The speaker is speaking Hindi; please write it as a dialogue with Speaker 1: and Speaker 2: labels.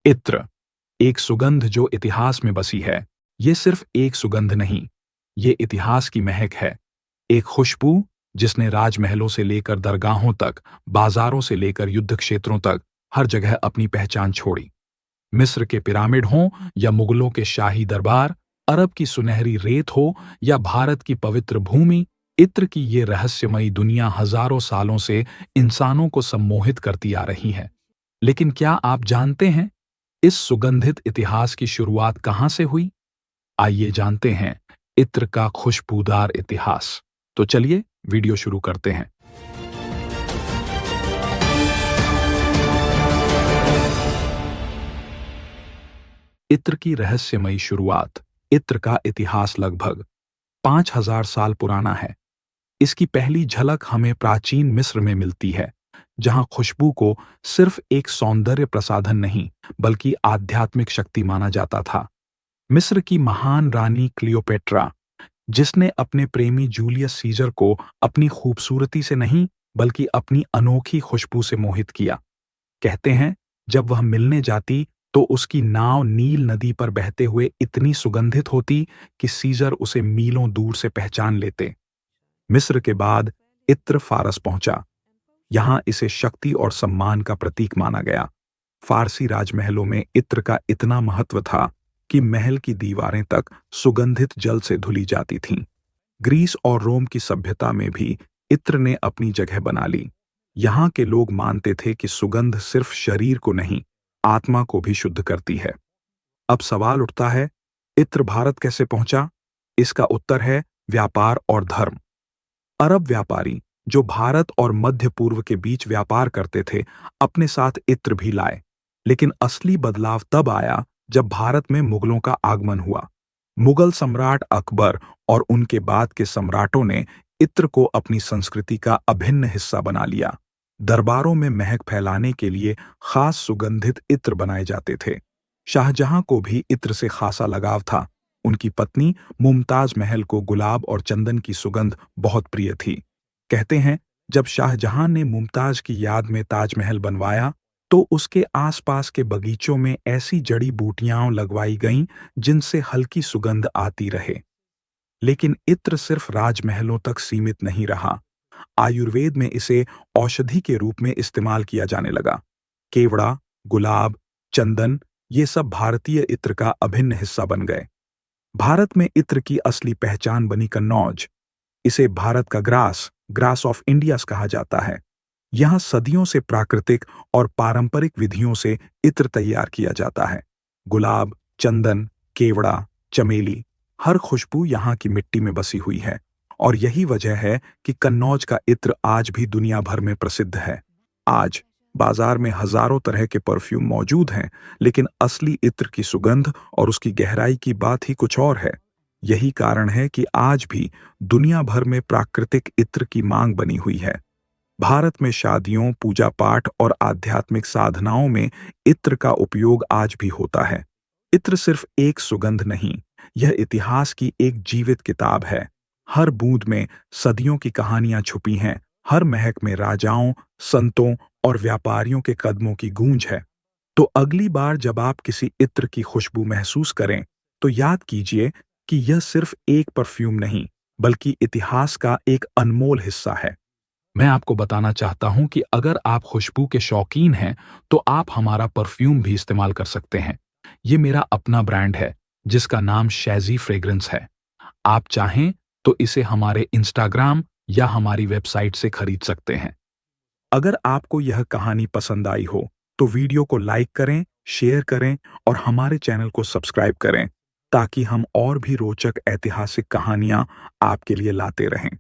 Speaker 1: इत्र, एक सुगंध जो इतिहास में बसी है। ये सिर्फ एक सुगंध नहीं, ये इतिहास की महक है। एक खुशबू जिसने राजमहलों से लेकर दरगाहों तक, बाजारों से लेकर युद्ध क्षेत्रों तक हर जगह अपनी पहचान छोड़ी। मिस्र के पिरामिड हों या मुगलों के शाही दरबार, अरब की सुनहरी रेत हो या भारत की पवित्र भूमि, इत्र की ये रहस्यमयी दुनिया हजारों सालों से इंसानों को सम्मोहित करती आ रही है। लेकिन क्या आप जानते हैं, इस सुगंधित इतिहास की शुरुआत कहाँ से हुई? आइए जानते हैं इत्र का खुशबूदार इतिहास। तो चलिए वीडियो शुरू करते हैं। इत्र की रहस्यमयी शुरुआत। इत्र का इतिहास लगभग 5000 साल पुराना है। इसकी पहली झलक हमें प्राचीन मिस्र में मिलती है, जहां खुशबू को सिर्फ एक सौंदर्य प्रसाधन नहीं, बल्कि आध्यात्मिक शक्ति माना जाता था। मिस्र की महान रानी क्लियोपेट्रा, जिसने अपने प्रेमी जूलियस सीजर को अपनी खूबसूरती से नहीं, बल्कि अपनी अनोखी खुशबू से मोहित किया। कहते हैं, जब वह मिलने जाती तो उसकी नाव नील नदी पर बहते हुए इतनी सुगंधित होती कि सीजर उसे मीलों दूर से पहचान लेते। मिस्र के बाद इत्र फारस पहुंचा। यहां इसे शक्ति और सम्मान का प्रतीक माना गया। फारसी राजमहलों में इत्र का इतना महत्व था कि महल की दीवारें तक सुगंधित जल से धुली जाती थीं। ग्रीस और रोम की सभ्यता में भी इत्र ने अपनी जगह बना ली। यहां के लोग मानते थे कि सुगंध सिर्फ शरीर को नहीं, आत्मा को भी शुद्ध करती है। अब सवाल उठता है, इत्र भारत कैसे पहुंचा? इसका उत्तर है व्यापार और धर्म। अरब व्यापारी जो भारत और मध्य पूर्व के बीच व्यापार करते थे, अपने साथ इत्र भी लाए। लेकिन असली बदलाव तब आया जब भारत में मुगलों का आगमन हुआ। मुगल सम्राट अकबर और उनके बाद के सम्राटों ने इत्र को अपनी संस्कृति का अभिन्न हिस्सा बना लिया। दरबारों में महक फैलाने के लिए खास सुगंधित इत्र बनाए जाते थे। शाहजहां को भी इत्र से खासा लगाव था। उनकी पत्नी मुमताज महल को गुलाब और चंदन की सुगंध बहुत प्रिय थी। कहते हैं, जब शाहजहां ने मुमताज की याद में ताजमहल बनवाया, तो उसके आसपास के बगीचों में ऐसी जड़ी बूटियां लगवाई गईं जिनसे हल्की सुगंध आती रहे। लेकिन इत्र सिर्फ राजमहलों तक सीमित नहीं रहा। आयुर्वेद में इसे औषधि के रूप में इस्तेमाल किया जाने लगा। केवड़ा, गुलाब, चंदन, ये सब भारतीय इत्र का अभिन्न हिस्सा बन गए। भारत में इत्र की असली पहचान बनी कन्नौज। इसे भारत का ग्रास ऑफ इंडियाज कहा जाता है। यहाँ सदियों से प्राकृतिक और पारंपरिक विधियों से इत्र तैयार किया जाता है। गुलाब, चंदन, केवड़ा, चमेली, हर खुशबू यहाँ की मिट्टी में बसी हुई है। और यही वजह है कि कन्नौज का इत्र आज भी दुनिया भर में प्रसिद्ध है। आज बाजार में हजारों तरह के परफ्यूम मौजूद हैं, लेकिन असली इत्र की सुगंध और उसकी गहराई की बात ही कुछ और है। यही कारण है कि आज भी दुनिया भर में प्राकृतिक इत्र की मांग बनी हुई है। भारत में शादियों, पूजा पाठ और आध्यात्मिक साधनाओं में इत्र का उपयोग आज भी होता है। इत्र सिर्फ एक सुगंध नहीं, यह इतिहास की एक जीवित किताब है। हर बूंद में सदियों की कहानियां छुपी हैं। हर महक में राजाओं, संतों और व्यापारियों के कदमों की गूंज है। तो अगली बार जब आप किसी इत्र की खुशबू महसूस करें, तो याद कीजिए कि यह सिर्फ एक परफ्यूम नहीं, बल्कि इतिहास का एक अनमोल हिस्सा है। मैं आपको बताना चाहता हूं कि अगर आप खुशबू के शौकीन हैं, तो आप हमारा परफ्यूम भी इस्तेमाल कर सकते हैं। ये मेरा अपना ब्रांड है, जिसका नाम शैज़ी फ्रेग्रेंस है। आप चाहें तो इसे हमारे इंस्टाग्राम या हमारी वेबसाइट से खरीद सकते हैं। अगर आपको यह कहानी पसंद आई हो, तो वीडियो को लाइक करें, शेयर करें और हमारे चैनल को सब्सक्राइब करें, ताकि हम और भी रोचक ऐतिहासिक कहानियां आपके लिए लाते रहें।